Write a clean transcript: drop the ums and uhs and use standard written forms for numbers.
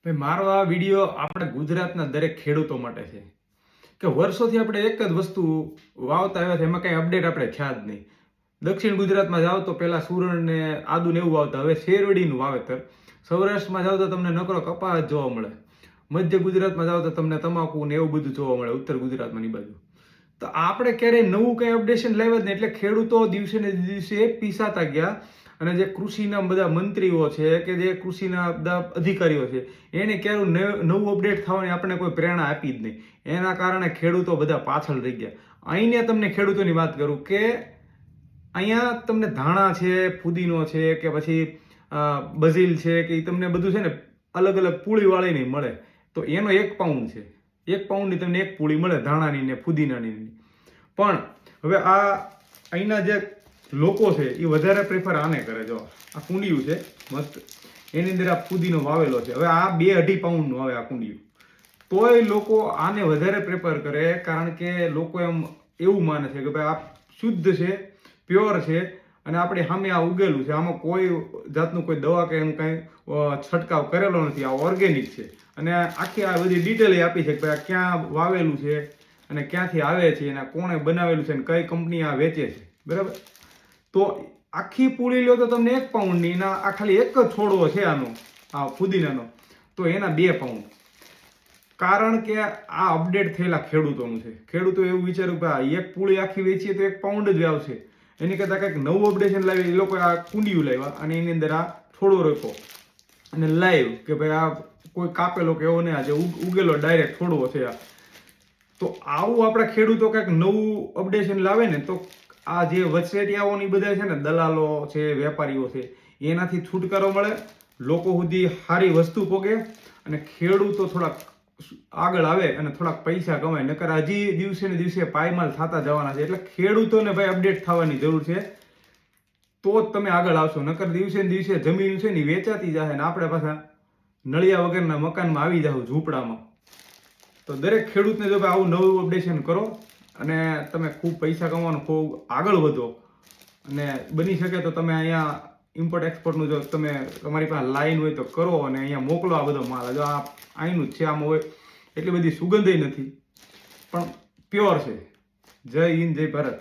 ભાઈ મારો આ વિડીયો આપણા ગુજરાતના દરેક ખેડૂતો માટે છે કે વર્ષોથી આપણે એક જ વસ્તુ વાવતા આવ્યા છે, એમાં કઈ અપડેટ આપણે થયા જ નહીં. દક્ષિણ ગુજરાતમાં જાઓ તો પહેલા સુરણ ને આદુ ને એવું વાવતા, હવે શેરડીનું વાવેતર. સૌરાષ્ટ્રમાં જાઓ તો તમને નકરો કપાસ જોવા મળે. મધ્ય ગુજરાતમાં જાઓ તો તમને તમાકુ ને એવું બધું જોવા મળે, ઉત્તર ગુજરાતમાં ની બાજુ. તો આપણે ક્યારેય નવું કંઈ અપડેશન લાવ્યા જ નહીં, એટલે ખેડૂતો દિવસે ને દિવસે પીસાતા ગયા. અને જે કૃષિના બધા મંત્રીઓ છે કે જે કૃષિના બધા અધિકારીઓ છે, એને ક્યારે નવું અપડેટ થવાની આપણને કોઈ પ્રેરણા આપી જ નહીં. એના કારણે ખેડૂતો બધા પાછળ રહી ગયા. અહીંયા તમને ખેડૂતોની વાત કરું કે અહીંયા તમને ધાણા છે, ફુદીનો છે કે પછી બઝીલ છે કે એ તમને બધું છે ને અલગ અલગ પૂળી વાળીને મળે. તો એનો 1 પાઉન્ડ છે, 1 પાઉન્ડની તમને એક પૂળી મળે ધાણાની ને ફુદીનાની. પણ હવે આ અહીંના જે લોકો છે એ વધારે પ્રેફર આને કરે. જો આ કુંડિયું છે મસ્ત, એની અંદર આ ફુદીનો વાવેલો છે. હવે આ 2-2.5 પાઉન્ડનું આવે આ કુંડિયું, તોય લોકો આને વધારે પ્રેફર કરે, કારણ કે લોકો એવું માને છે કે ભાઈ આ શુદ્ધ છે, પ્યોર છે અને આપણે સામે આ ઉગેલું છે, આમાં કોઈ જાતનું કોઈ દવા કે એનું કાંઈ છંટકાવ કરેલો નથી, આ ઓર્ગેનિક છે. અને આખી આ બધી ડિટેલ આપી છે કે ભાઈ આ ક્યાં વાવેલું છે અને ક્યાંથી આવે છે અને કોણે બનાવેલું છે અને કઈ કંપની આ વેચે છે, બરાબર. તો આખી પૂળી લો તો તમને 1 પાઉન્ડની, આ ખાલી એક જ છોડવો છે આનો, આ ફુદીનાનો, તો એના 2 પાઉન્ડ. કારણ કે આ અપડેટ થયેલા ખેડૂતોનું છે. ખેડૂતો એવું વિચાર્યું કે આ એક પૂળી આખી વેચીએ તો 1 પાઉન્ડ જ આવશે, એની કરતાં કંઈક નવું અપડેશન લાવી. એ લોકો આ કુંડિયું લાવ્યા અને એની અંદર આ છોડવો રોપ્યો અને લાઈવ કે ભાઈ આ કોઈ કાપેલો કે એવો નહીં, આજે ઉગેલો ડાયરેક્ટ છોડવો છે આ. તો આવું આપણા ખેડૂતો કંઈક નવું અપડેશન લાવે ને, તો આ જે વચેટિયાઓની બધા છે ને, દલાલો છે, વેપારીઓ છે, એનાથી છુટકારો મળે, લોકો સુધી સારી વસ્તુ પોગે અને ખેડૂતો થોડાક આગળ આવે અને થોડાક પૈસા કમાય. નકર હજી દિવસે ને દિવસે પાયમાલ થતા જવાના છે. એટલે ખેડૂતોને ભાઈ અપડેટ થવાની જરૂર છે, તો જ તમે આગળ આવશો. નકર દિવસે ને દિવસે જમીન છે ને વેચાતી જશે ને આપણે પાછા નળિયા વગરના મકાનમાં આવી જાવ, ઝૂંપડામાં. તો દરેક ખેડૂતને જો ભાઈ આવું નવું અપડેશન કરો અને તમે ખૂબ પૈસા કમાવાનો ખૂબ આગળ વધો. અને બની શકે તો તમે અહીંયા ઇમ્પોર્ટ એક્સપોર્ટનું જો તમારી પાસે લાઈન હોય તો કરો અને અહીંયા મોકલો આ બધો માલ. જો આ અહીંનું જ છે, આમાં હોય એટલી બધી સુગંધય નથી, પણ પ્યોર છે. જય હિન્દ, જય ભારત.